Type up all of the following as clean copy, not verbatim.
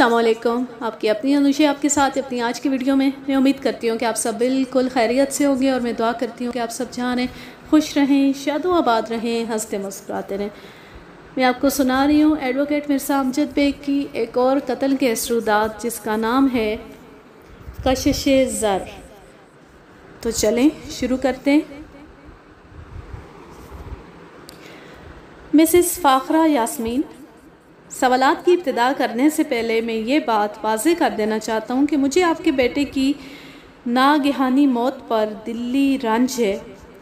السلام علیکم، آپ کی اپنی انوشی آپ کے ساتھ اپنی آج کی ویڈیو میں امید کرتی ہوں کہ آپ سب بالکل خیریت سے ہوں گے، اور میں دعا کرتی ہوں کہ آپ سب جہاں رہیں، خوش رہیں، شاد و آباد رہیں، ہنستے مسکراتے رہیں۔ میں آپ کو سنا رہی ہوں ایڈوکیٹ مرزا امجد بیگ کی ایک اور قتل کے اسرودات، جس کا نام ہے کشش زر۔ تو چلیں شروع کرتے ہیں۔ مسز فاخرہ یاسمین، سوالات کی ابتدا کرنے سے پہلے میں یہ بات واضح کر دینا چاہتا ہوں کہ مجھے آپ کے بیٹے کی ناگہانی موت پر دلی رنج ہے۔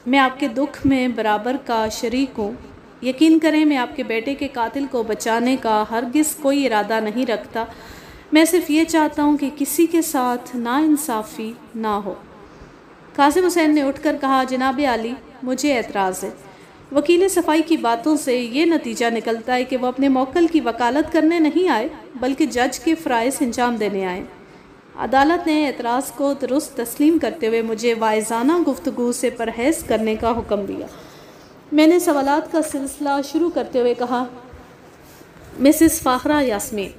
میں آپ کے دکھ میں برابر کا شریک ہوں۔ یقین کریں، میں آپ کے بیٹے کے قاتل کو بچانے کا ہرگز کوئی ارادہ نہیں رکھتا۔ میں صرف یہ چاہتا ہوں کہ کسی کے ساتھ ناانصافی نہ ہو۔ قاسم حسین نے اٹھ کر کہا، جناب عالی، مجھے اعتراض ہے۔ وکیل صفائی کی باتوں سے یہ نتیجہ نکلتا ہے کہ وہ اپنے موکل کی وکالت کرنے نہیں آئے، بلکہ جج کے فرائض انجام دینے آئے۔ عدالت نے اعتراض کو درست تسلیم کرتے ہوئے مجھے واعظانہ گفتگو سے پرہیز کرنے کا حکم دیا۔ میں نے سوالات کا سلسلہ شروع کرتے ہوئے کہا، مسز فاخرہ یاسمین،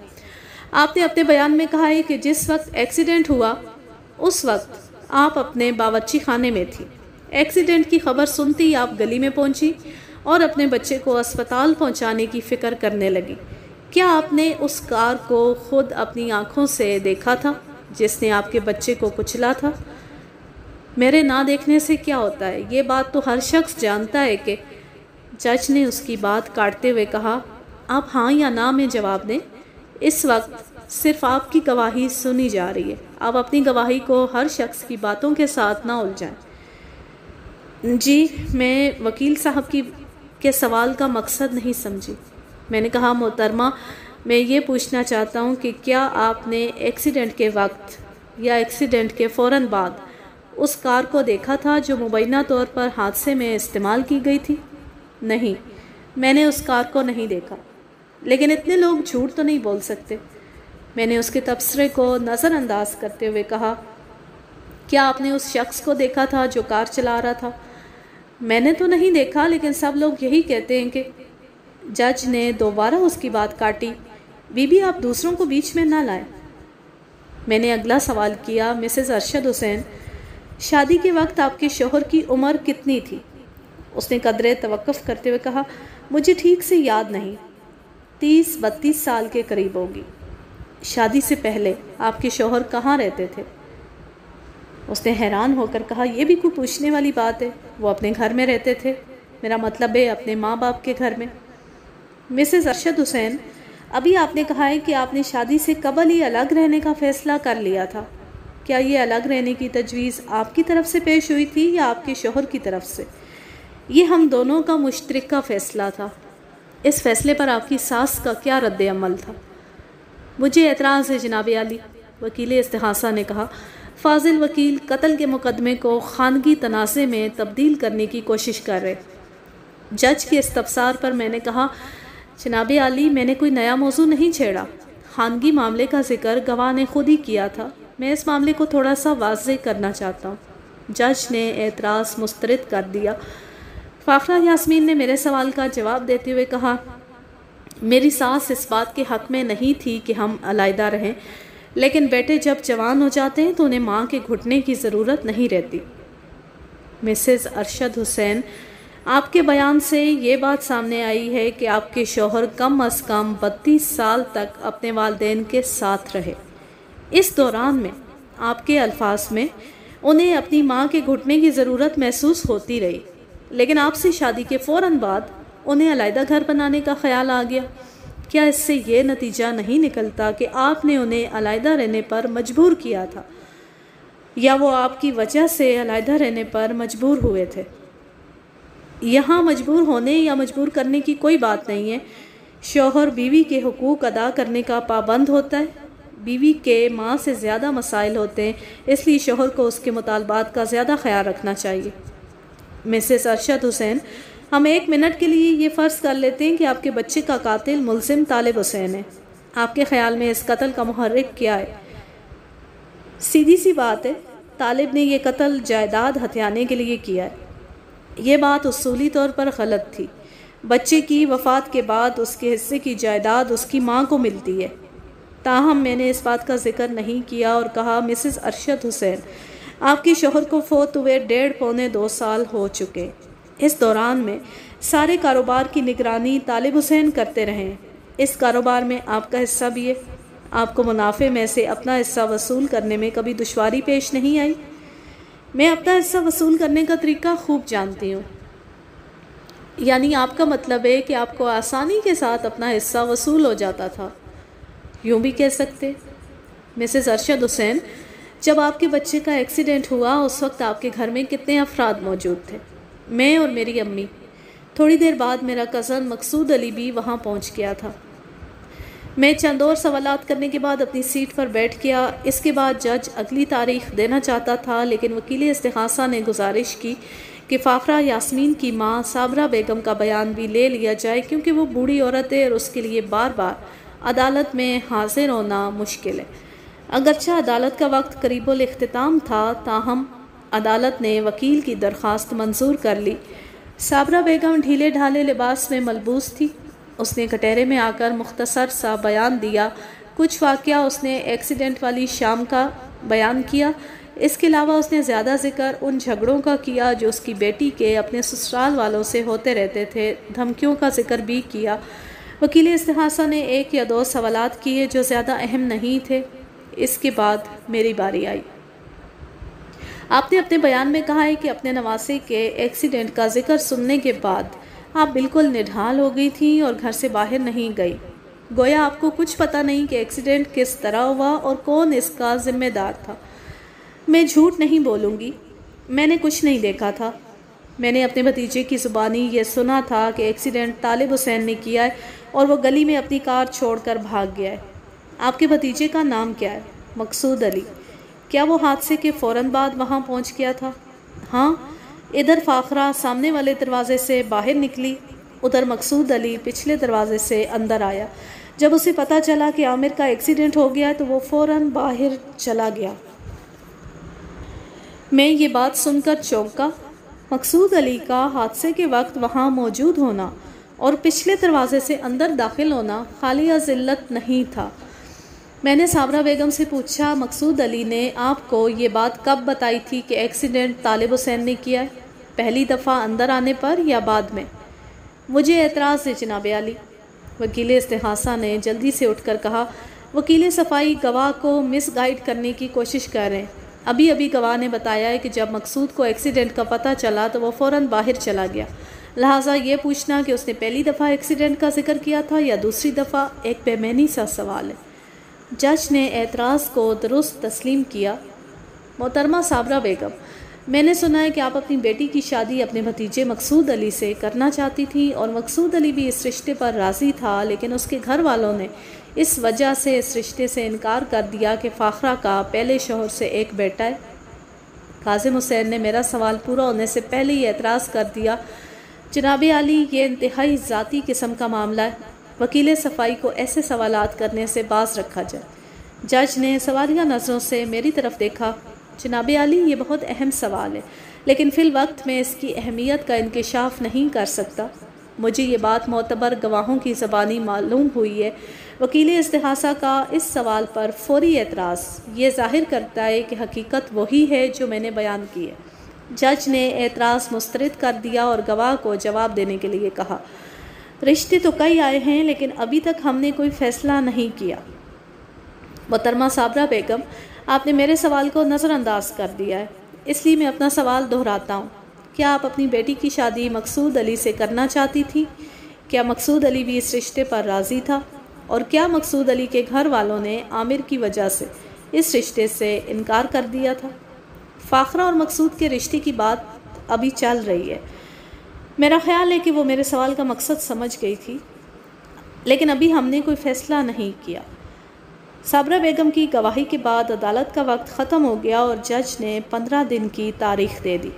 آپ نے اپنے بیان میں کہا ہے کہ جس وقت ایکسیڈنٹ ہوا اس وقت آپ اپنے باورچی خانے میں تھی۔ ایکسیڈنٹ کی خبر سنتی ہی آپ گلی میں پہنچی اور اپنے بچے کو اسپتال پہنچانے کی فکر کرنے لگی۔ کیا آپ نے اس کار کو خود اپنی آنکھوں سے دیکھا تھا جس نے آپ کے بچے کو کچلا تھا؟ میرے نہ دیکھنے سے کیا ہوتا ہے، یہ بات تو ہر شخص جانتا ہے کہ… جج نے اس کی بات کاٹتے ہوئے کہا، آپ ہاں یا نہ میں جواب دیں۔ اس وقت صرف آپ کی گواہی سنی جا رہی ہے۔ آپ اپنی گواہی کو ہر شخص کی باتوں کے ساتھ نہ الجھائیں۔ جی، میں وکیل صاحب کے سوال کا مقصد نہیں سمجھی۔ میں نے کہا، محترمہ، میں یہ پوچھنا چاہتا ہوں کہ کیا آپ نے ایکسیڈنٹ کے وقت یا ایکسیڈنٹ کے فوراً بعد اس کار کو دیکھا تھا جو مبینہ طور پر حادثے میں استعمال کی گئی تھی؟ نہیں، میں نے اس کار کو نہیں دیکھا۔ لیکن اتنے لوگ جھوٹ تو نہیں بول سکتے۔ میں نے اس کے تبصرے کو نظر انداز کرتے ہوئے کہا، کیا آپ نے اس شخص کو دیکھا تھا جو کار چلا رہا تھا؟ میں نے تو نہیں دیکھا، لیکن سب لوگ یہی کہتے ہیں کہ… جج نے دوبارہ اس کی بات کاٹی، بی بی آپ دوسروں کو بیچ میں نہ لائیں۔ میں نے اگلا سوال کیا، مسز ارشد حسین، شادی کے وقت آپ کے شوہر کی عمر کتنی تھی؟ اس نے قدرے توقف کرتے ہوئے کہا، مجھے ٹھیک سے یاد نہیں، 30-32 سال کے قریب ہوگی۔ شادی سے پہلے آپ کے شوہر کہاں رہتے تھے؟ اس نے حیران ہو کر کہا، یہ بھی کوئی پوچھنے والی بات ہے، وہ اپنے گھر میں رہتے تھے، میرا مطلب ہے اپنے ماں باپ کے گھر میں۔ مسز ارشد حسین، ابھی آپ نے کہا ہے کہ آپ نے شادی سے قبل ہی الگ رہنے کا فیصلہ کر لیا تھا۔ کیا یہ الگ رہنے کی تجویز آپ کی طرف سے پیش ہوئی تھی یا آپ کے شوہر کی طرف سے؟ یہ ہم دونوں کا مشترکہ فیصلہ تھا۔ اس فیصلے پر آپ کی ساس کا کیا رد عمل تھا؟ مجھے اعتراض ہے جناب عالی، وکیل استغاثہ نے کہا۔ فاضل وکیل قتل کے مقدمے کو خانگی تنازع میں تبدیل کرنے کی کوشش کر رہے۔ جج کے استفسار پر میں نے کہا، جناب عالی، میں نے کوئی نیا موضوع نہیں چھیڑا۔ خانگی معاملے کا ذکر گواہ نے خود ہی کیا تھا۔ میں اس معاملے کو تھوڑا سا واضح کرنا چاہتا ہوں۔ جج نے اعتراض مسترد کر دیا۔ فاخرہ یاسمین نے میرے سوال کا جواب دیتے ہوئے کہا، میری ساس اس بات کے حق میں نہیں تھی کہ ہم علیحدہ رہیں، لیکن بیٹے جب جوان ہو جاتے ہیں تو انہیں ماں کے گھٹنے کی ضرورت نہیں رہتی۔ مسز ارشد حسین، آپ کے بیان سے یہ بات سامنے آئی ہے کہ آپ کے شوہر کم از کم 32 سال تک اپنے والدین کے ساتھ رہے۔ اس دوران میں آپ کے الفاظ میں انہیں اپنی ماں کے گھٹنے کی ضرورت محسوس ہوتی رہی، لیکن آپ سے شادی کے فوراً بعد انہیں علیحدہ گھر بنانے کا خیال آ گیا۔ کیا اس سے یہ نتیجہ نہیں نکلتا کہ آپ نے انہیں علیحدہ رہنے پر مجبور کیا تھا، یا وہ آپ کی وجہ سے علیحدہ رہنے پر مجبور ہوئے تھے؟ یہاں مجبور ہونے یا مجبور کرنے کی کوئی بات نہیں ہے۔ شوہر بیوی کے حقوق ادا کرنے کا پابند ہوتا ہے۔ بیوی کے ماں سے زیادہ مسائل ہوتے ہیں، اس لیے شوہر کو اس کے مطالبات کا زیادہ خیال رکھنا چاہیے۔ مسز ارشد حسین، ہم 1 منٹ کے لیے یہ فرض کر لیتے ہیں کہ آپ کے بچے کا قاتل ملزم طالب حسین ہے۔ آپ کے خیال میں اس قتل کا محرک کیا ہے؟ سیدھی سی بات ہے، طالب نے یہ قتل جائیداد ہتھیانے کے لیے کیا ہے۔ یہ بات اصولی طور پر غلط تھی۔ بچے کی وفات کے بعد اس کے حصے کی جائیداد اس کی ماں کو ملتی ہے۔ تاہم میں نے اس بات کا ذکر نہیں کیا اور کہا مسز ارشد حسین، آپ کے شوہر کو فوت ہوئے 1.5-2 سال ہو چکے۔ اس دوران میں سارے کاروبار کی نگرانی طالب حسین کرتے رہے۔ اس کاروبار میں آپ کا حصہ بھی ہے۔ آپ کو منافع میں سے اپنا حصہ وصول کرنے میں کبھی دشواری پیش نہیں آئی؟ میں اپنا حصہ وصول کرنے کا طریقہ خوب جانتی ہوں۔ یعنی آپ کا مطلب ہے کہ آپ کو آسانی کے ساتھ اپنا حصہ وصول ہو جاتا تھا؟ یوں بھی کہہ سکتے۔ مسز ارشد حسین، جب آپ کے بچے کا ایکسیڈنٹ ہوا اس وقت آپ کے گھر میں کتنے افراد موجود تھے؟ میں اور میری امی۔ تھوڑی دیر بعد میرا کزن مقصود علی بھی وہاں پہنچ گیا تھا۔ میں چند اور سوالات کرنے کے بعد اپنی سیٹ پر بیٹھ گیا۔ اس کے بعد جج اگلی تاریخ دینا چاہتا تھا، لیکن وکیل استغاثہ نے گزارش کی کہ فاخرہ یاسمین کی ماں صابرہ بیگم کا بیان بھی لے لیا جائے، کیونکہ وہ بوڑھی عورت ہے اور اس کے لیے بار بار عدالت میں حاضر ہونا مشکل ہے۔ اگرچہ عدالت کا وقت قریب الاختتام تھا، تاہم عدالت نے وکیل کی درخواست منظور کر لی۔ صابرہ بیگم ڈھیلے ڈھالے لباس میں ملبوس تھی۔ اس نے کٹہرے میں آ کر مختصر سا بیان دیا۔ کچھ واقعہ اس نے ایکسیڈنٹ والی شام کا بیان کیا۔ اس کے علاوہ اس نے زیادہ ذکر ان جھگڑوں کا کیا جو اس کی بیٹی کے اپنے سسرال والوں سے ہوتے رہتے تھے۔ دھمکیوں کا ذکر بھی کیا۔ وکیل استغاثہ نے 1 یا 2 سوالات کیے جو زیادہ اہم نہیں تھے۔ اس کے بعد میری باری آئی۔ آپ نے اپنے بیان میں کہا ہے کہ اپنے نواسے کے ایکسیڈنٹ کا ذکر سننے کے بعد آپ بالکل نڈھال ہو گئی تھیں اور گھر سے باہر نہیں گئی۔ گویا آپ کو کچھ پتہ نہیں کہ ایکسیڈنٹ کس طرح ہوا اور کون اس کا ذمہ دار تھا۔ میں جھوٹ نہیں بولوں گی، میں نے کچھ نہیں دیکھا تھا۔ میں نے اپنے بھتیجے کی زبانی یہ سنا تھا کہ ایکسیڈنٹ طالب حسین نے کیا ہے اور وہ گلی میں اپنی کار چھوڑ کر بھاگ گیا ہے۔ آپ کے بھتیجے کا نام کیا ہے؟ مقصود علی۔ کیا وہ حادثے کے فوراً بعد وہاں پہنچ گیا تھا؟ ہاں۔ ادھر فاخرہ سامنے والے دروازے سے باہر نکلی، ادھر مقصود علی پچھلے دروازے سے اندر آیا۔ جب اسے پتہ چلا کہ عامر کا ایکسیڈنٹ ہو گیا تو وہ فوراً باہر چلا گیا۔ میں یہ بات سن کر چونکا۔ مقصود علی کا حادثے کے وقت وہاں موجود ہونا اور پچھلے دروازے سے اندر داخل ہونا خالیہ ذلت نہیں تھا۔ میں نے صابرہ بیگم سے پوچھا، مقصود علی نے آپ کو یہ بات کب بتائی تھی کہ ایکسیڈنٹ طالب حسین نے کیا ہے؟ پہلی دفعہ اندر آنے پر یا بعد میں؟ مجھے اعتراض ہے جناب عالی، وکیل استغاثہ نے جلدی سے اٹھ کر کہا۔ وکیل صفائی گواہ کو مس گائیڈ کرنے کی کوشش کر رہے ہیں۔ ابھی گواہ نے بتایا ہے کہ جب مقصود کو ایکسیڈنٹ کا پتہ چلا تو وہ فوراً باہر چلا گیا، لہٰذا یہ پوچھنا کہ اس نے پہلی دفعہ ایکسیڈنٹ کا ذکر کیا تھا یا دوسری دفعہ ایک بے معنی سا سوال ہے۔ جج نے اعتراض کو درست تسلیم کیا۔ محترمہ صابرہ بیگم، میں نے سنا ہے کہ آپ اپنی بیٹی کی شادی اپنے بھتیجے مقصود علی سے کرنا چاہتی تھیں اور مقصود علی بھی اس رشتے پر راضی تھا، لیکن اس کے گھر والوں نے اس وجہ سے اس رشتے سے انکار کر دیا کہ فاخرہ کا پہلے شوہر سے ایک بیٹا ہے۔ کاظم حسین نے میرا سوال پورا ہونے سے پہلے ہی اعتراض کر دیا۔ جناب عالی، یہ انتہائی ذاتی قسم کا معاملہ ہے، وکیل صفائی کو ایسے سوالات کرنے سے باز رکھا جائے۔ جج نے سوالیہ نظروں سے میری طرف دیکھا۔ جناب عالی، یہ بہت اہم سوال ہے، لیکن فی الوقت میں اس کی اہمیت کا انکشاف نہیں کر سکتا۔ مجھے یہ بات معتبر گواہوں کی زبانی معلوم ہوئی ہے۔ وکیل استغاثہ کا اس سوال پر فوری اعتراض یہ ظاہر کرتا ہے کہ حقیقت وہی ہے جو میں نے بیان کی ہے۔ جج نے اعتراض مسترد کر دیا اور گواہ کو جواب دینے کے لیے کہا۔ رشتے تو کئی آئے ہیں، لیکن ابھی تک ہم نے کوئی فیصلہ نہیں کیا۔ محترمہ صابرہ بیگم، آپ نے میرے سوال کو نظر انداز کر دیا ہے، اس لیے میں اپنا سوال دہراتا ہوں۔ کیا آپ اپنی بیٹی کی شادی مقصود علی سے کرنا چاہتی تھی؟ کیا مقصود علی بھی اس رشتے پر راضی تھا؟ اور کیا مقصود علی کے گھر والوں نے عامر کی وجہ سے اس رشتے سے انکار کر دیا تھا؟ فاخرہ اور مقصود کے رشتے کی بات ابھی چل رہی ہے۔ میرا خیال ہے کہ وہ میرے سوال کا مقصد سمجھ گئی تھی، لیکن ابھی ہم نے کوئی فیصلہ نہیں کیا۔ صابرہ بیگم کی گواہی کے بعد عدالت کا وقت ختم ہو گیا اور جج نے 15 دن کی تاریخ دے دی۔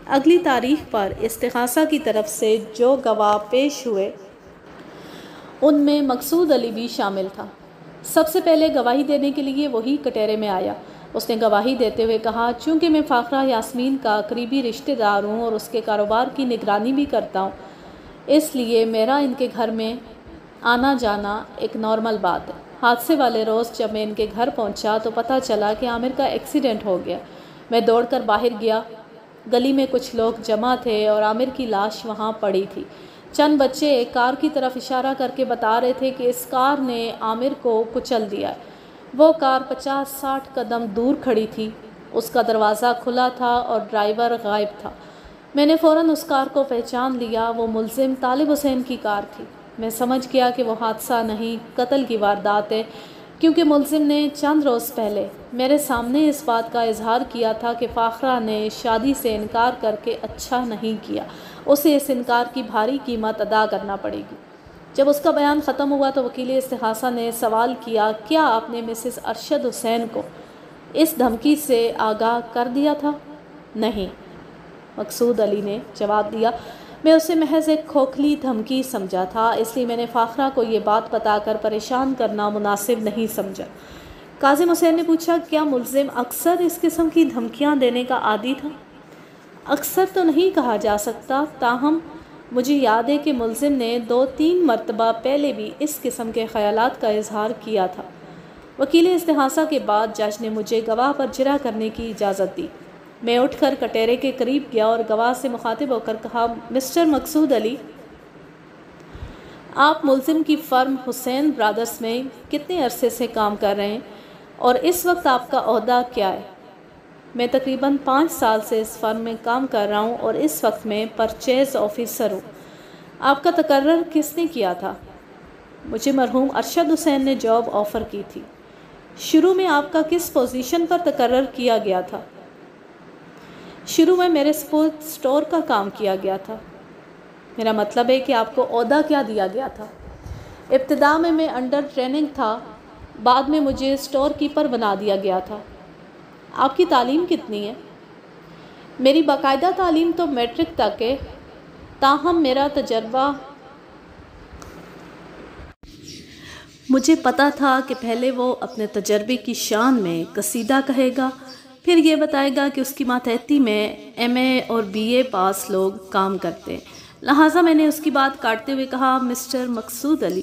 اگلی تاریخ پر استغاثہ کی طرف سے جو گواہ پیش ہوئے ان میں مقصود علی بھی شامل تھا۔ سب سے پہلے گواہی دینے کے لیے وہی کٹہرے میں آیا۔ اس نے گواہی دیتے ہوئے کہا، چونکہ میں فاخرہ یاسمین کا قریبی رشتہ دار ہوں اور اس کے کاروبار کی نگرانی بھی کرتا ہوں، اس لیے میرا ان کے گھر میں آنا جانا ایک نارمل بات ہے۔ حادثے والے روز جب میں ان کے گھر پہنچا تو پتہ چلا کہ عامر کا ایکسیڈنٹ ہو گیا۔ میں دوڑ کر باہر گیا۔ گلی میں کچھ لوگ جمع تھے اور عامر کی لاش وہاں پڑی تھی۔ چند بچے ایک کار کی طرف اشارہ کر کے بتا رہے تھے کہ اس کار نے عامر کو کچل دیا ہے۔ وہ کار 50-60 قدم دور کھڑی تھی۔ اس کا دروازہ کھلا تھا اور ڈرائیور غائب تھا۔ میں نے فوراً اس کار کو پہچان لیا۔ وہ ملزم طالب حسین کی کار تھی۔ میں سمجھ گیا کہ وہ حادثہ نہیں، قتل کی واردات ہے، کیونکہ ملزم نے چند روز پہلے میرے سامنے اس بات کا اظہار کیا تھا کہ فاخرہ نے شادی سے انکار کر کے اچھا نہیں کیا، اسے اس انکار کی بھاری قیمت ادا کرنا پڑے گی۔ جب اس کا بیان ختم ہوا تو وکیل استغاثہ نے سوال کیا، کیا آپ نے مسز ارشد حسین کو اس دھمکی سے آگاہ کر دیا تھا؟ نہیں، مقصود علی نے جواب دیا، میں اسے محض ایک کھوکھلی دھمکی سمجھا تھا، اس لیے میں نے فاخرہ کو یہ بات بتا کر پریشان کرنا مناسب نہیں سمجھا۔ کاظم حسین نے پوچھا، کیا ملزم اکثر اس قسم کی دھمکیاں دینے کا عادی تھا؟ اکثر تو نہیں کہا جا سکتا، تاہم مجھے یاد ہے کہ ملزم نے 2-3 مرتبہ پہلے بھی اس قسم کے خیالات کا اظہار کیا تھا۔ وکیل استغاثہ کے بعد جج نے مجھے گواہ پر جرح کرنے کی اجازت دی۔ میں اٹھ کر کٹہرے کے قریب گیا اور گواہ سے مخاطب ہو کر کہا، مسٹر مقصود علی، آپ ملزم کی فرم حسین برادرز میں کتنے عرصے سے کام کر رہے ہیں اور اس وقت آپ کا عہدہ کیا ہے؟ میں تقریباً 5 سال سے اس فرم میں کام کر رہا ہوں اور اس وقت میں پرچیز آفیسر ہوں۔ آپ کا تقرر کس نے کیا تھا؟ مجھے مرحوم ارشد حسین نے جاب آفر کی تھی۔ شروع میں آپ کا کس پوزیشن پر تقرر کیا گیا تھا؟ شروع میں میرے سپورٹ سٹور کا کام کیا گیا تھا۔ میرا مطلب ہے کہ آپ کو عہدہ کیا دیا گیا تھا؟ ابتدا میں انڈر ٹریننگ تھا، بعد میں مجھے سٹور کیپر بنا دیا گیا تھا۔ آپ کی تعلیم کتنی ہے؟ میری باقاعدہ تعلیم تو میٹرک تک ہے، تاہم میرا تجربہ، مجھے پتا تھا کہ پہلے وہ اپنے تجربے کی شان میں قصیدہ کہے گا، پھر یہ بتائے گا کہ اس کی ماتحتی میں ایم اے اور بی اے پاس لوگ کام کرتے ہیں۔ لہٰذا میں نے اس کی بات کاٹتے ہوئے کہا، مسٹر مقصود علی،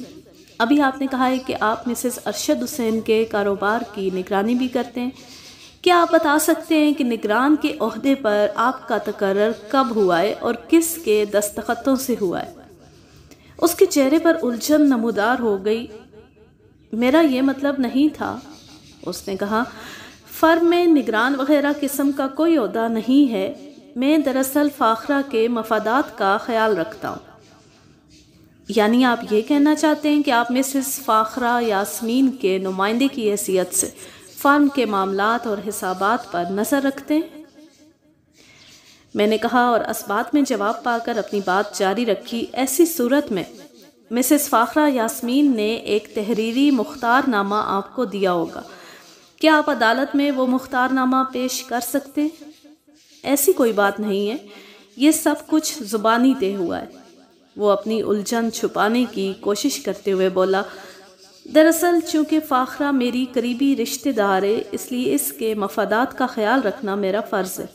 ابھی آپ نے کہا ہے کہ آپ مسز ارشد حسین کے کاروبار کی نگرانی بھی کرتے ہیں۔ کیا آپ بتا سکتے ہیں کہ نگران کے عہدے پر آپ کا تقرر کب ہوا ہے اور کس کے دستخطوں سے ہوا ہے؟ اس کے چہرے پر الجھن نمودار ہو گئی۔ میرا یہ مطلب نہیں تھا، اس نے کہا، فرم میں نگران وغیرہ قسم کا کوئی عہدہ نہیں ہے، میں دراصل فاخرہ کے مفادات کا خیال رکھتا ہوں۔ یعنی آپ یہ کہنا چاہتے ہیں کہ آپ مسز فاخرہ یاسمین کے نمائندے کی حیثیت سے فرم کے معاملات اور حسابات پر نظر رکھتے ہیں؟ میں نے کہا اور اسبات میں جواب پا کر اپنی بات جاری رکھی، ایسی صورت میں مسز فاخرہ یاسمین نے ایک تحریری مختار نامہ آپ کو دیا ہوگا، کیا آپ عدالت میں وہ مختار نامہ پیش کر سکتے ہیں؟ ایسی کوئی بات نہیں ہے، یہ سب کچھ زبانی طے ہوا ہے۔ وہ اپنی الجھن چھپانے کی کوشش کرتے ہوئے بولا، دراصل چونکہ فاخرہ میری قریبی رشتہ دار ہے، اس لیے اس کے مفادات کا خیال رکھنا میرا فرض ہے۔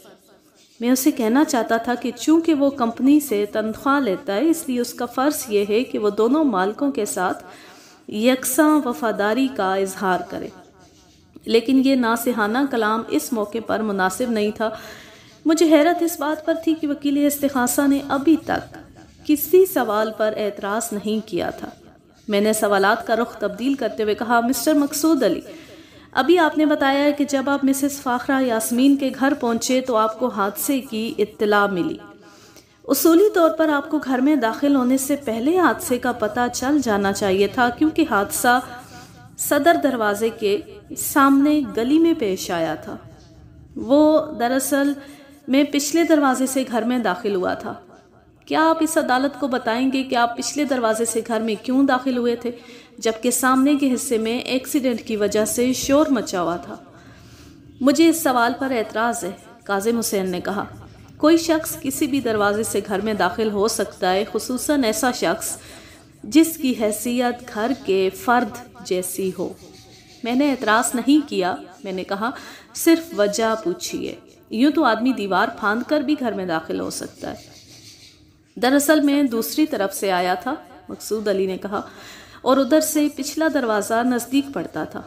میں اسے کہنا چاہتا تھا کہ چونکہ وہ کمپنی سے تنخواہ لیتا ہے، اس لیے اس کا فرض یہ ہے کہ وہ دونوں مالکوں کے ساتھ یکساں وفاداری کا اظہار کرے، لیکن یہ ناصحانہ کلام اس موقع پر مناسب نہیں تھا۔ مجھے حیرت اس بات پر تھی کہ وکیل استغاثہ نے ابھی تک کسی سوال پر اعتراض نہیں کیا تھا۔ میں نے سوالات کا رخ تبدیل کرتے ہوئے کہا، مسٹر مقصود علی، ابھی آپ نے بتایا ہے کہ جب آپ مسز فاخرہ یاسمین کے گھر پہنچے تو آپ کو حادثے کی اطلاع ملی۔ اصولی طور پر آپ کو گھر میں داخل ہونے سے پہلے حادثے کا پتہ چل جانا چاہیے تھا، کیونکہ حادثہ صدر دروازے کے سامنے گلی میں پیش آیا تھا۔ وہ دراصل میں پچھلے دروازے سے گھر میں داخل ہوا تھا۔ کیا آپ اس عدالت کو بتائیں گے کہ آپ پچھلے دروازے سے گھر میں کیوں داخل ہوئے تھے، جبکہ سامنے کے حصے میں ایکسیڈنٹ کی وجہ سے شور مچا ہوا تھا؟ مجھے اس سوال پر اعتراض ہے، کاظم حسین نے کہا۔ کوئی شخص کسی بھی دروازے سے گھر میں داخل ہو سکتا ہے، خصوصاً ایسا شخص جس کی حیثیت گھر کے فرد جیسی ہو۔ میں نے اعتراض نہیں کیا، میں نے کہا، صرف وجہ پوچھیے، یوں تو آدمی دیوار پھاند کر بھی گھر میں داخل ہو سکتا ہے۔ دراصل میں دوسری طرف سے آیا تھا، مقصود علی نے کہا، اور ادھر سے پچھلا دروازہ نزدیک پڑتا تھا۔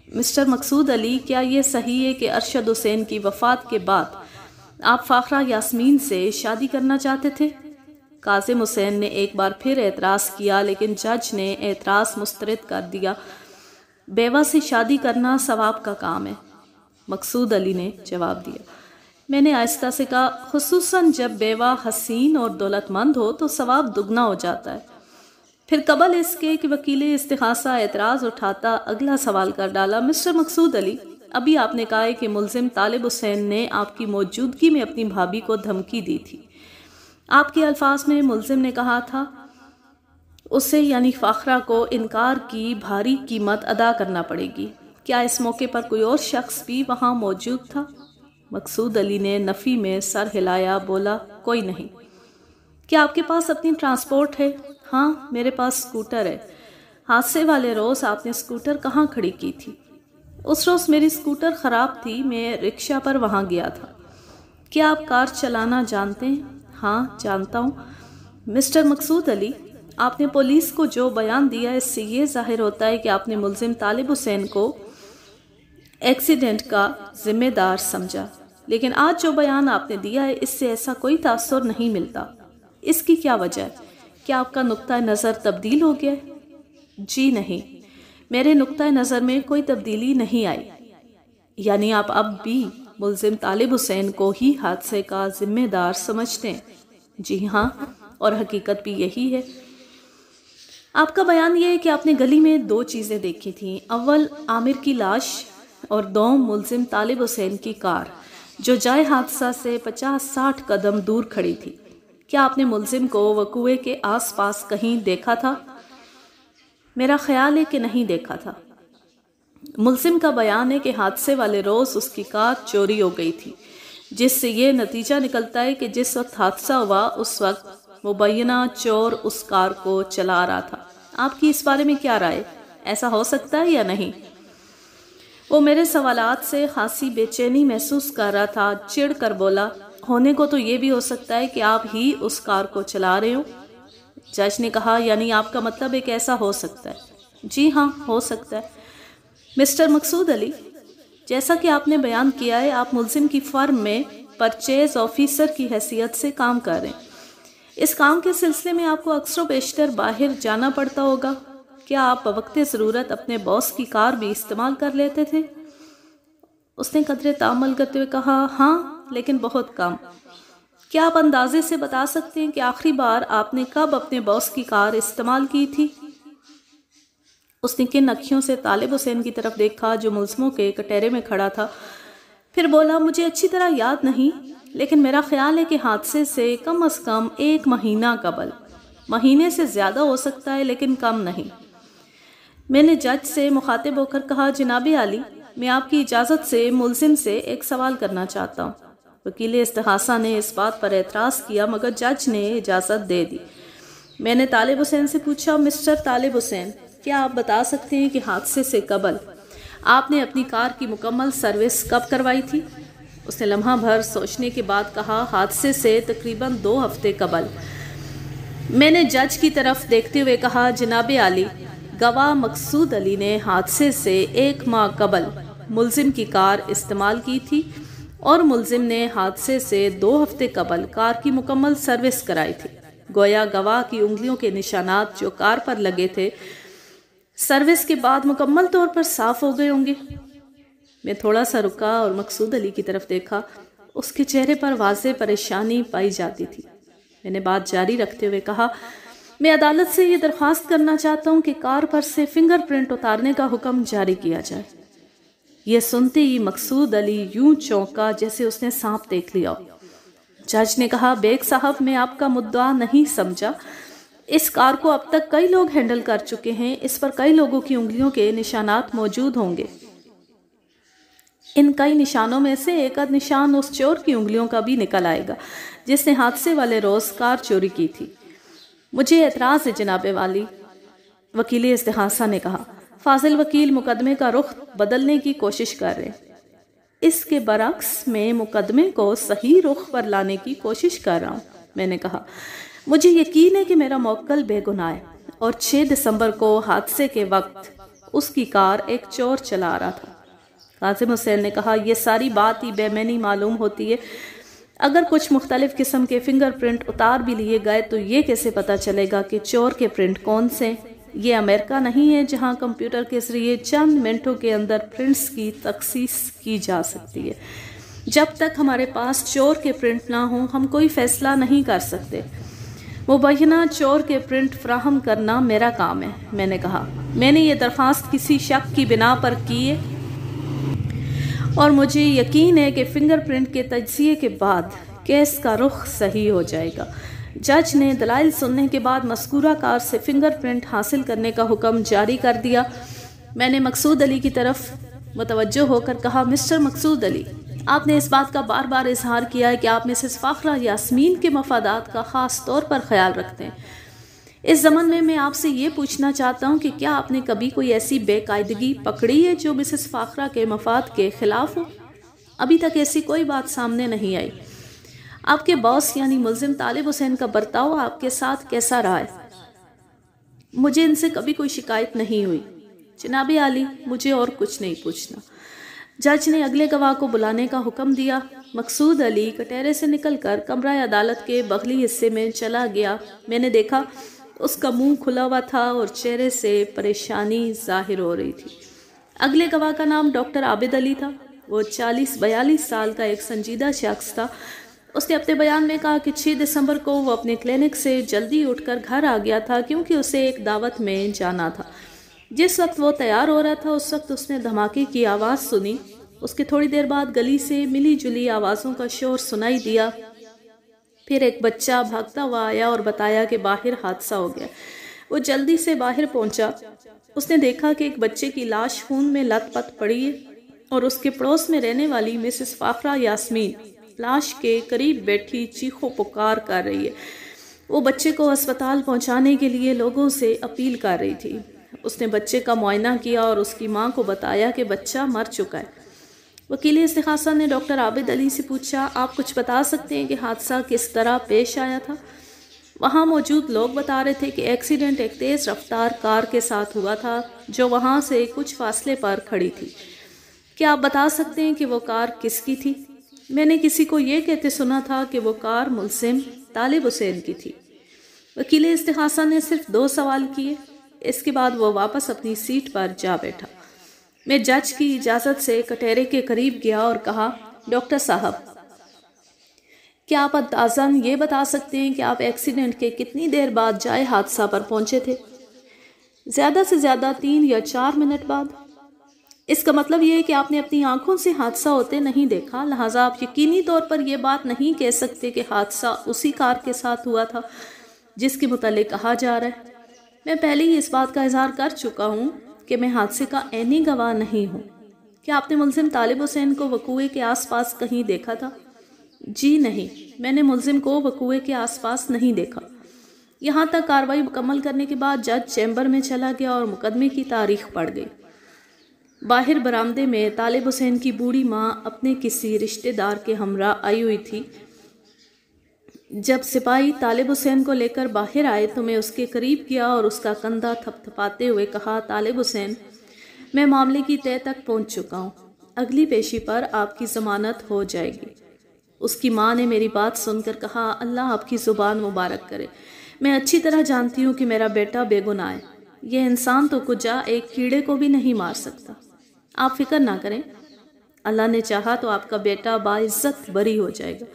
مسٹر مقصود علی، کیا یہ صحیح ہے کہ ارشد حسین کی وفات کے بعد آپ فاخرہ یاسمین سے شادی کرنا چاہتے تھے؟ کاظم حسین نے ایک بار پھر اعتراض کیا، لیکن جج نے اعتراض مسترد کر دیا۔ بیوہ سے شادی کرنا ثواب کا کام ہے، مقصود علی نے جواب دیا۔ میں نے آہستہ سے کہا، خصوصاً جب بیوہ حسین اور دولت مند ہو تو ثواب دگنا ہو جاتا ہے۔ پھر قبل اس کے کہ وکیل استغاثہ اعتراض اٹھاتا اگلا سوال کر ڈالا، مسٹر مقصود علی، ابھی آپ نے کہا ہے کہ ملزم طالب حسین نے آپ کی موجودگی میں اپنی بھابھی کو دھمکی دی تھی۔ آپ کے الفاظ میں ملزم نے کہا تھا اسے یعنی فاخرہ کو انکار کی بھاری قیمت ادا کرنا پڑے گی۔ کیا اس موقع پر کوئی اور شخص بھی وہاں موجود تھا؟ مقصود علی نے نفی میں سر ہلایا، بولا، کوئی نہیں۔ کیا آپ کے پاس اپنی ٹرانسپورٹ ہے؟ ہاں، میرے پاس اسکوٹر ہے۔ حادثے والے روز آپ نے اسکوٹر کہاں کھڑی کی تھی؟ اس روز میری اسکوٹر خراب تھی، میں رکشہ پر وہاں گیا تھا۔ کیا آپ کار چلانا جانتے ہیں؟ ہاں، جانتا ہوں۔ مسٹر مقصود علی، آپ نے پولیس کو جو بیان دیا اس سے یہ ظاہر ہوتا ہے کہ آپ نے ملزم طالب حسین کو ایکسیڈنٹ کا ذمہ دار سمجھا، لیکن آج جو بیان آپ نے دیا ہے اس سے ایسا کوئی تاثر نہیں ملتا۔ اس کی کیا وجہ ہے؟ کیا آپ کا نقطہ نظر تبدیل ہو گیا ہے؟ جی نہیں، میرے نقطہ نظر میں کوئی تبدیلی نہیں آئی۔ یعنی آپ اب بھی ملزم طالب حسین کو ہی حادثے کا ذمہ دار سمجھتے ہیں؟ جی ہاں، اور حقیقت بھی یہی ہے۔ آپ کا بیان یہ ہے کہ آپ نے گلی میں دو چیزیں دیکھی تھیں، اول عامر کی لاش اور دوم ملزم طالب حسین کی کار جو جائے حادثہ سے 50-60 قدم دور کھڑی تھی۔ کیا آپ نے ملزم کو وقوعے کے آس پاس کہیں دیکھا تھا؟ میرا خیال ہے کہ نہیں دیکھا تھا۔ ملزم کا بیان ہے کہ حادثے والے روز اس کی کار چوری ہو گئی تھی، جس سے یہ نتیجہ نکلتا ہے کہ جس وقت حادثہ ہوا اس وقت مبینہ چور اس کار کو چلا رہا تھا۔ آپ کی اس بارے میں کیا رائے؟ ایسا ہو سکتا ہے یا نہیں؟ وہ میرے سوالات سے خاصی بے چینی محسوس کر رہا تھا، چڑ کر بولا، ہونے کو تو یہ بھی ہو سکتا ہے کہ آپ ہی اس کار کو چلا رہے ہو۔ جج نے کہا، یعنی آپ کا مطلب ہے کہ ایسا ہو سکتا ہے؟ جی ہاں، ہو سکتا ہے۔ مسٹر مقصود علی، جیسا کہ آپ نے بیان کیا ہے آپ ملزم کی فرم میں پرچیز آفیسر کی حیثیت سے کام کر رہے ہیں۔ اس کام کے سلسلے میں آپ کو اکثر و بیشتر باہر جانا پڑتا ہوگا۔ کیا آپ بوقت ضرورت اپنے باس کی کار بھی استعمال کر لیتے تھے؟ اس نے قدرے تأمل کرتے ہوئے کہا، ہاں، لیکن بہت کم۔ کیا آپ اندازے سے بتا سکتے ہیں کہ آخری بار آپ نے کب اپنے باس کی کار استعمال کی تھی؟ اس نے کن اکھیوں سے طالب حسین کی طرف دیکھا جو ملزموں کے کٹہرے میں کھڑا تھا، پھر بولا، مجھے اچھی طرح یاد نہیں، لیکن میرا خیال ہے کہ حادثے سے کم از کم 1 مہینہ قبل۔ مہینے سے زیادہ ہو سکتا ہے لیکن کم نہیں۔ میں نے جج سے مخاطب ہو کر کہا، جناب عالی، میں آپ کی اجازت سے ملزم سے ایک سوال کرنا چاہتا ہوں۔ وکیل استغاثہ نے اس بات پر اعتراض کیا مگر جج نے اجازت دے دی۔ میں نے طالب حسین سے پوچھا، مسٹر طالب حسین، کیا آپ بتا سکتے ہیں کہ حادثے سے قبل آپ نے اپنی کار کی مکمل سروس کب کروائی تھی؟ اس نے لمحہ بھر سوچنے کے بعد کہا، حادثے سے تقریباً 2 ہفتے قبل۔ میں نے جج کی طرف دیکھتے ہوئے کہا، جناب عالی، گواہ مقصود علی نے حادثے سے 1 ماہ قبل ملزم کی کار استعمال کی تھی اور ملزم نے حادثے سے 2 ہفتے قبل کار کی مکمل سروس کرائی تھی۔ گویا گواہ کی انگلیوں کے نشانات جو کار پر لگے تھے سروس کے بعد مکمل طور پر صاف ہو گئے ہوں گے۔ میں تھوڑا سا رکا اور مقصود علی کی طرف دیکھا، اس کے چہرے پر واضح پریشانی پائی جاتی تھی۔ میں نے بات جاری رکھتے ہوئے کہا، میں عدالت سے یہ درخواست کرنا چاہتا ہوں کہ کار پر سے فنگر پرنٹ اتارنے کا حکم جاری کیا جائے۔ یہ سنتے ہی مقصود علی یوں چونکا جیسے اس نے سانپ دیکھ لیا ہو۔ جج نے کہا، بیگ صاحب، میں آپ کا مدعا نہیں سمجھا۔ اس کار کو اب تک کئی لوگ ہینڈل کر چکے ہیں، اس پر کئی لوگوں کی انگلیوں کے نشانات موجود ہوں گے۔ ان کئی نشانوں میں سے ایک آدھ نشان اس چور کی انگلیوں کا بھی نکل آئے گا جس نے حادثے والے روز کار چوری کی تھی۔ مجھے اعتراض ہے جناب والی، وکیل استغاثہ نے کہا۔ فاضل وکیل مقدمے کا رخ بدلنے کی کوشش کر رہے۔ اس کے برعکس میں مقدمے کو صحیح رخ پر لانے کی کوشش کر رہا ہوں، میں نے کہا۔ مجھے یقین ہے کہ میرا موکل بے گناہ ہے اور 6 دسمبر کو حادثے کے وقت اس کی کار ایک چور چلا رہا تھا۔ کاظم حسین نے کہا، یہ ساری بات ہی بے معنی معلوم ہوتی ہے۔ اگر کچھ مختلف قسم کے فنگر پرنٹ اتار بھی لیے گئے تو یہ کیسے پتہ چلے گا کہ چور کے پرنٹ کون سے؟ یہ امریکہ نہیں ہے جہاں کمپیوٹر کے ذریعے چند منٹوں کے اندر پرنٹس کی تخصیص کی جا سکتی ہے۔ جب تک ہمارے پاس چور کے پرنٹ نہ ہوں ہم کوئی فیصلہ نہیں کر سکتے۔ مبینہ چور کے پرنٹ فراہم کرنا میرا کام ہے، میں نے کہا۔ میں نے یہ درخواست کسی شک کی بنا پر کی ہے اور مجھے یقین ہے کہ فنگر پرنٹ کے تجزیے کے بعد کیس کا رخ صحیح ہو جائے گا۔ جج نے دلائل سننے کے بعد مذکورہ کار سے فنگر پرنٹ حاصل کرنے کا حکم جاری کر دیا۔ میں نے مقصود علی کی طرف متوجہ ہو کر کہا، مسٹر مقصود علی، آپ نے اس بات کا بار بار اظہار کیا ہے کہ آپ مسز فاخرہ یاسمین کے مفادات کا خاص طور پر خیال رکھتے ہیں۔ اس ضمن میں آپ سے یہ پوچھنا چاہتا ہوں کہ کیا آپ نے کبھی کوئی ایسی بے قاعدگی پکڑی ہے جو مسز فاخرہ کے مفاد کے خلاف ہو؟ ابھی تک ایسی کوئی بات سامنے نہیں آئی۔ آپ کے باس یعنی ملزم طالب حسین کا برتاؤ آپ کے ساتھ کیسا رہا ہے؟ مجھے ان سے کبھی کوئی شکایت نہیں ہوئی۔ جناب عالی، مجھے اور کچھ نہیں پوچھنا۔ جج نے اگلے گواہ کو بلانے کا حکم دیا۔ مقصود علی کٹہرے سے نکل کر کمرہ عدالت کے بغلی حصے میں چلا گیا۔ میں نے دیکھا اس کا منہ کھلا ہوا تھا اور چہرے سے پریشانی ظاہر ہو رہی تھی۔ اگلے گواہ کا نام ڈاکٹر عابد علی تھا۔ وہ 40-42 سال کا ایک سنجیدہ شخص تھا۔ اس نے اپنے بیان میں کہا کہ 6 دسمبر کو وہ اپنے کلینک سے جلدی اٹھ کر گھر آ گیا تھا کیونکہ اسے ایک دعوت میں جانا تھا۔ جس وقت وہ تیار ہو رہا تھا اس وقت اس نے دھماکے کی آواز سنی۔ اس کے تھوڑی دیر بعد گلی سے ملی جلی آوازوں کا شور سنائی دیا۔ پھر ایک بچہ بھاگتا ہوا آیا اور بتایا کہ باہر حادثہ ہو گیا۔ وہ جلدی سے باہر پہنچا۔ اس نے دیکھا کہ ایک بچے کی لاش خون میں لت پت پڑی ہے اور اس کے پڑوس میں رہنے والی مسز فاخرہ یاسمین لاش کے قریب بیٹھی چیخو پکار کر رہی ہے۔ وہ بچے کو ہسپتال پہنچانے کے لیے لوگوں سے اپیل کر رہی تھی۔ اس نے بچے کا معائنہ کیا اور اس کی ماں کو بتایا کہ بچہ مر چکا ہے۔ وکیل استغاثہ نے ڈاکٹر عابد علی سے پوچھا، آپ کچھ بتا سکتے ہیں کہ حادثہ کس طرح پیش آیا تھا؟ وہاں موجود لوگ بتا رہے تھے کہ ایکسیڈنٹ ایک تیز رفتار کار کے ساتھ ہوا تھا جو وہاں سے کچھ فاصلے پر کھڑی تھی۔ کیا آپ بتا سکتے ہیں کہ وہ کار کس کی تھی؟ میں نے کسی کو یہ کہتے سنا تھا کہ وہ کار ملزم طالب حسین کی تھی۔ وکیل استغاثہ نے صرف 2 سوال کیے۔ اس کے بعد وہ واپس اپنی سیٹ پر جا بیٹھا۔ میں جج کی اجازت سے کٹہرے کے قریب گیا اور کہا، ڈاکٹر صاحب، کیا آپ اندازاً یہ بتا سکتے ہیں کہ آپ ایکسیڈنٹ کے کتنی دیر بعد جائے حادثہ پر پہنچے تھے؟ زیادہ سے زیادہ 3 یا 4 منٹ بعد۔ اس کا مطلب یہ ہے کہ آپ نے اپنی آنکھوں سے حادثہ ہوتے نہیں دیکھا، لہٰذا آپ یقینی طور پر یہ بات نہیں کہہ سکتے کہ حادثہ اسی کار کے ساتھ ہوا تھا جس کے متعلق کہا جا رہا ہے۔ میں پہلے ہی اس بات کا اظہار کر چکا ہوں کہ میں حادثے کا عینی گواہ نہیں ہوں۔ کیا آپ نے ملزم طالب حسین کو وقوعے کے آس پاس کہیں دیکھا تھا؟ جی نہیں، میں نے ملزم کو وقوعے کے آس پاس نہیں دیکھا۔ یہاں تک کارروائی مکمل کرنے کے بعد جج چیمبر میں چلا گیا اور مقدمے کی تاریخ پڑھ گئی۔ باہر برآمدے میں طالب حسین کی بوڑھی ماں اپنے کسی رشتہ دار کے ہمراہ آئی ہوئی تھی۔ جب سپاہی طالب حسین کو لے کر باہر آئے تو میں اس کے قریب گیا اور اس کا کندھا تھپ تھپاتے ہوئے کہا، طالب حسین، میں معاملے کی تہہ تک پہنچ چکا ہوں۔ اگلی پیشی پر آپ کی ضمانت ہو جائے گی۔ اس کی ماں نے میری بات سن کر کہا، اللہ آپ کی زبان مبارک کرے۔ میں اچھی طرح جانتی ہوں کہ میرا بیٹا بے گناہ ہے۔ یہ انسان تو کجا ایک کیڑے کو بھی نہیں مار سکتا۔ آپ فکر نہ کریں، اللہ نے چاہا تو آپ کا بیٹا باعزت بری ہو جائے گا۔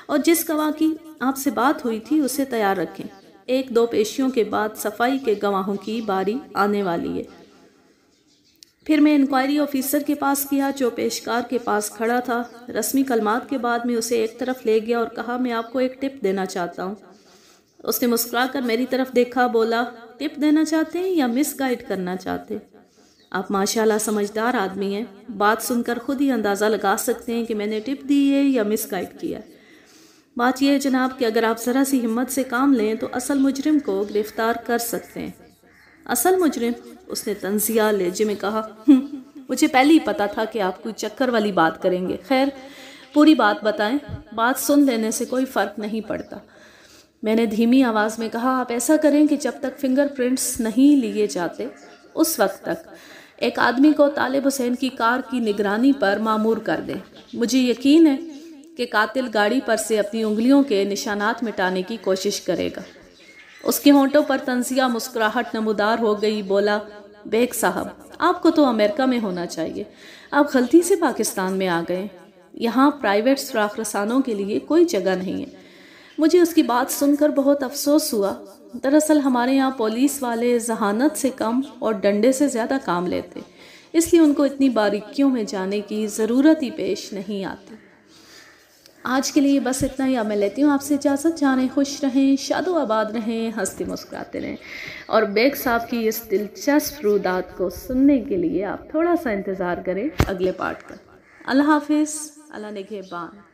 اور جس گواہ کی آپ سے بات ہوئی تھی اسے تیار رکھیں۔ 1-2 پیشیوں کے بعد صفائی کے گواہوں کی باری آنے والی ہے۔ پھر میں انکوائری آفیسر کے پاس گیا جو پیشکار کے پاس کھڑا تھا۔ رسمی کلمات کے بعد میں اسے ایک طرف لے گیا اور کہا، میں آپ کو ایک ٹپ دینا چاہتا ہوں۔ اس نے مسکرا کر میری طرف دیکھا، بولا، ٹپ دینا چاہتے ہیں یا مس گائیڈ کرنا چاہتے ہیں؟ آپ ماشاءاللہ سمجھدار آدمی ہیں، بات سن کر خود ہی اندازہ لگا سکتے ہیں کہ میں نے ٹپ دی ہے یا مس گائیڈ کیا ہے۔ بات یہ ہے جناب کہ اگر آپ ذرا سی ہمت سے کام لیں تو اصل مجرم کو گرفتار کر سکتے ہیں۔ اصل مجرم؟ اس نے طنزیہ لہجے میں کہا، مجھے پہلے ہی پتا تھا کہ آپ کوئی چکر والی بات کریں گے۔ خیر، پوری بات بتائیں، بات سن لینے سے کوئی فرق نہیں پڑتا۔ میں نے دھیمی آواز میں کہا، آپ ایسا کریں کہ جب تک فنگر پرنٹس نہیں لیے جاتے اس وقت تک ایک آدمی کو طالب حسین کی کار کی نگرانی پر مامور کر دیں۔ مجھے یقین ہے کہ قاتل گاڑی پر سے اپنی انگلیوں کے نشانات مٹانے کی کوشش کرے گا۔ اس کے ہونٹوں پر طنزیہ مسکراہٹ نمودار ہو گئی، بولا، بیگ صاحب، آپ کو تو امریکہ میں ہونا چاہیے، آپ غلطی سے پاکستان میں آ گئے، یہاں پرائیویٹ سراغ رسانوں کے لیے کوئی جگہ نہیں ہے۔ مجھے اس کی بات سن کر بہت افسوس ہوا۔ دراصل ہمارے یہاں پولیس والے ذہانت سے کم اور ڈنڈے سے زیادہ کام لیتے، اس لیے ان کو اتنی باریکیوں میں جانے کی ضرورت ہی پیش نہیں آتی۔ آج کے لیے بس اتنا ہی، اب میں لیتی ہوں آپ سے اجازت۔ جانیں خوش رہیں، شاد و آباد رہیں، ہنستے مسکراتے رہیں، اور بیگ صاحب کی اس دلچسپ رودات کو سننے کے لیے آپ تھوڑا سا انتظار کریں اگلے پارٹ کا۔ اللہ حافظ، اللہ نگہبان۔